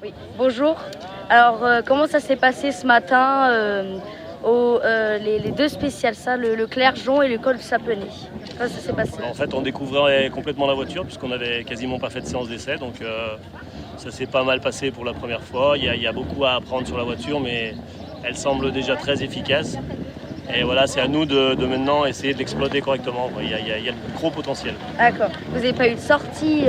Oui, bonjour. Alors, comment ça s'est passé ce matin les deux spéciales, ça, le Clergeon et le col du Sapenay? Comment ça s'est passé? En fait, on découvrait complètement la voiture puisqu'on n'avait quasiment pas fait de séance d'essai. Donc, ça s'est pas mal passé pour la première fois. Il y a beaucoup à apprendre sur la voiture, mais elle semble déjà très efficace. Et voilà, c'est à nous de maintenant essayer de l'exploiter correctement. Il y a de gros potentiel. D'accord. Vous n'avez pas eu de sortie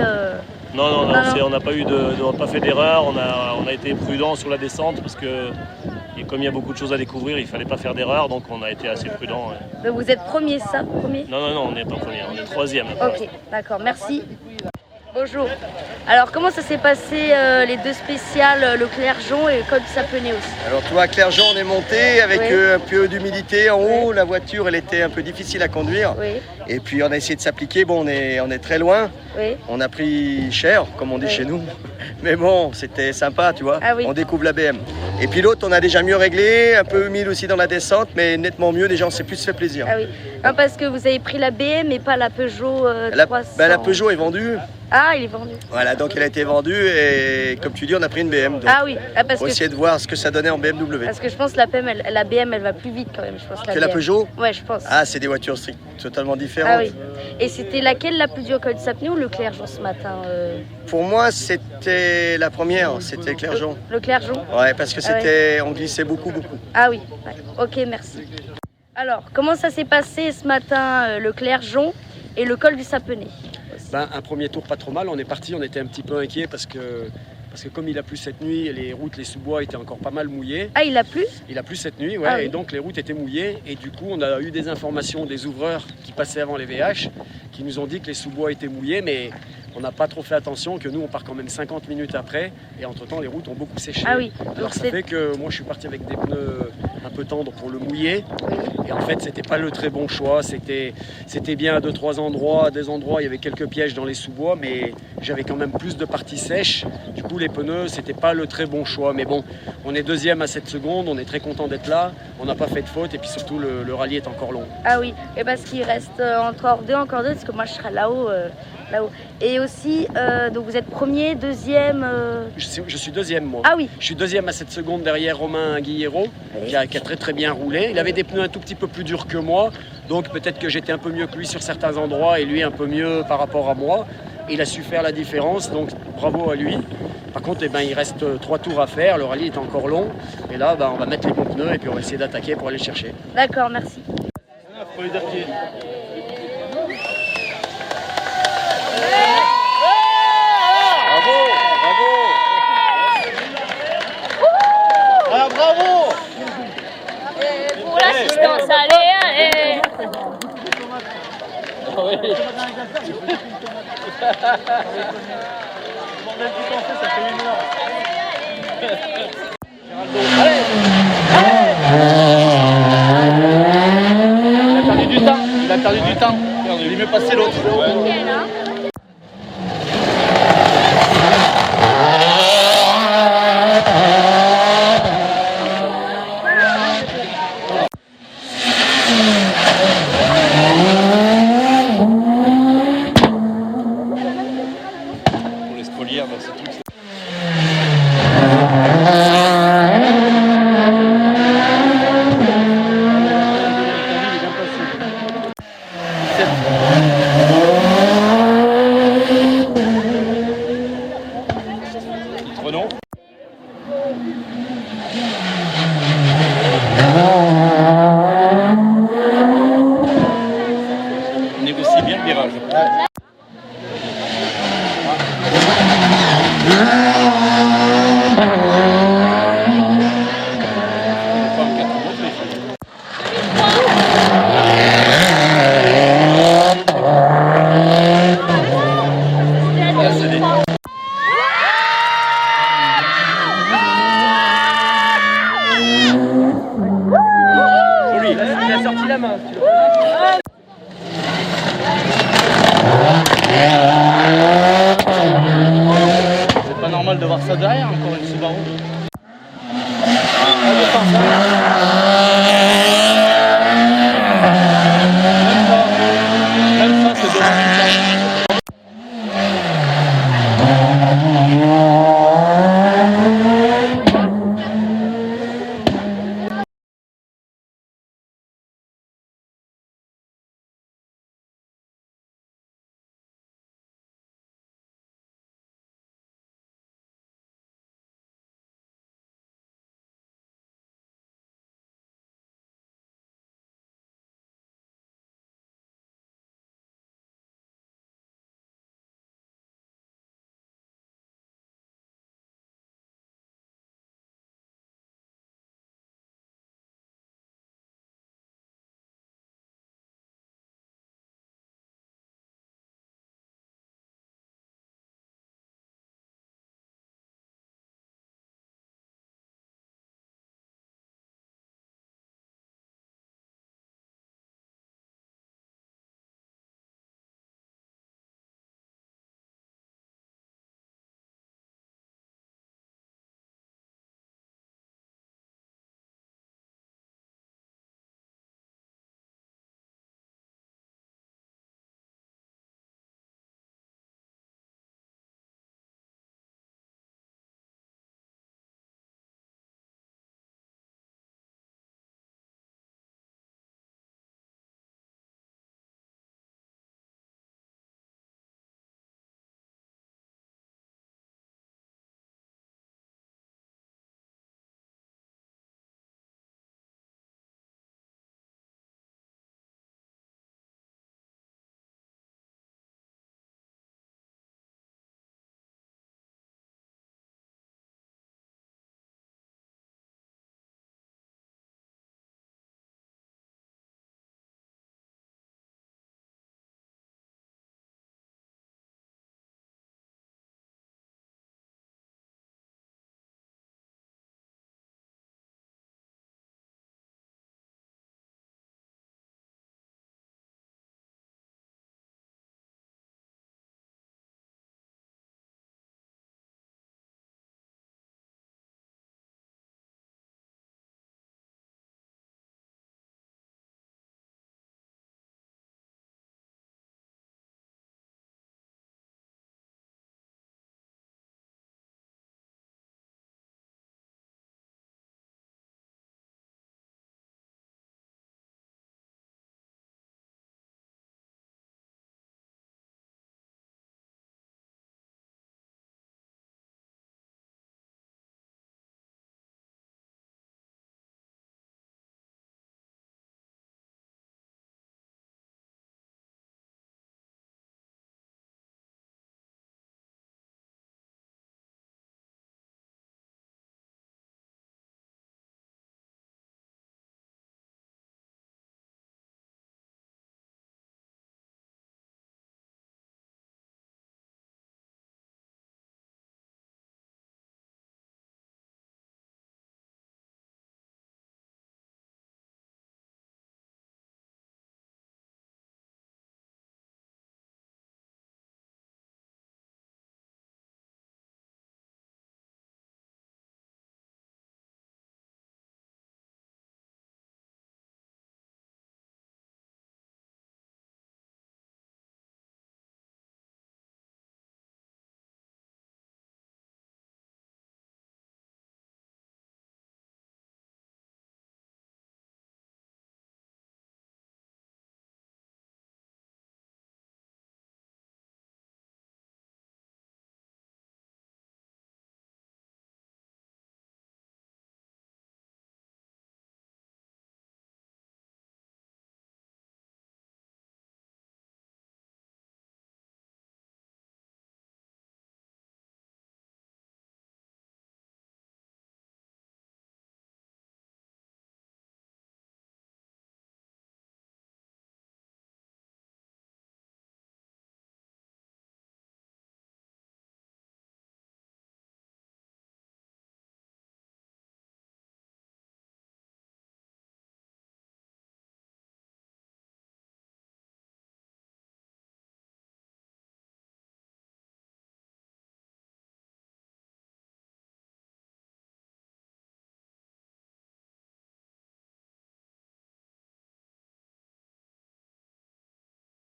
Non, on n'a pas fait d'erreur. On a été prudent sur la descente parce que comme il y a beaucoup de choses à découvrir, il ne fallait pas faire d'erreur. Donc on a été assez prudent. Ouais. Donc vous êtes premier, ça? Premier? Non, on n'est pas premier. On est troisième. Ok, d'accord. Merci. Bonjour. Alors, comment ça s'est passé les deux spéciales, le Clergeon et le col du Sapenay aussi? Alors, toi, à Clergeon, on est monté avec un peu d'humidité en haut. Oui. La voiture, elle était un peu difficile à conduire. Oui. Et puis, on a essayé de s'appliquer. Bon, on est très loin. Oui. On a pris cher, comme on dit chez nous. Mais bon, c'était sympa, tu vois. Ah oui. On découvre la BM. Et puis l'autre, on a déjà mieux réglé, un peu humide aussi dans la descente, mais nettement mieux. Déjà, on s'est plus fait plaisir. Ah oui. Non, parce que vous avez pris la BM et pas la Peugeot 300. La Peugeot est vendue. Ah, il est vendu. Voilà, donc elle a été vendue et comme tu dis, on a pris une BM. Donc Ah oui, parce on va que essayer de voir ce que ça donnait en BMW. parce que je pense que la BM, elle va plus vite quand même, je pense. Que la Peugeot? Ouais, je pense. Ah, c'est des voitures totalement différentes. Ah oui. Et c'était laquelle la plus dure, col du Sapenay ou le Clergeon ce matin Pour moi, c'était la première, c'était Clergeon. Le Clergeon? Ouais, parce que c'était, on glissait beaucoup. Ah oui, ouais. Ok, merci. Alors, comment ça s'est passé ce matin, le Clergeon et le col du Sapenay? Un premier tour pas trop mal, on est parti, on était un petit peu inquiet parce que comme il a plu cette nuit, les routes, les sous-bois étaient encore pas mal mouillés. Ah, il a plu? Il a plu cette nuit, ouais, Ah, et oui. donc les routes étaient mouillées. Et du coup, on a eu des informations des ouvreurs qui passaient avant les VH, qui nous ont dit que les sous-bois étaient mouillés, mais on n'a pas trop fait attention, que nous, on part quand même 50 minutes après, et entre-temps, les routes ont beaucoup séché. Ah oui. Alors Donc ça fait que moi, je suis parti avec des pneus un peu tendres pour le mouiller. Et en fait, c'était pas le très bon choix. C'était bien à 2-3 endroits. À des endroits, il y avait quelques pièges dans les sous-bois, mais j'avais quand même plus de parties sèches. Du coup, les pneus, c'était pas le très bon choix. Mais bon, on est deuxième à 7 secondes. On est très content d'être là. On n'a pas fait de faute. Et puis surtout, le rallye est encore long. Ah oui, et parce qu'il reste encore deux, parce que moi je serai là-haut. Et aussi, donc vous êtes premier, deuxième. Je suis deuxième, moi. Ah oui. Je suis deuxième à 7 secondes derrière Romain Guillero, qui a très bien roulé. Il avait des pneus un tout petit peu plus durs que moi, donc peut-être que j'étais un peu mieux que lui sur certains endroits et lui un peu mieux par rapport à moi. Il a su faire la différence, donc bravo à lui. Par contre, il reste 3 tours à faire, le rallye est encore long. Et là, on va mettre les bons pneus et puis on va essayer d'attaquer pour aller le chercher. D'accord, merci. Bravo! Pour l'assistance, allez! Il a perdu du temps. Il est mieux passé l'autre. Nickel, hein.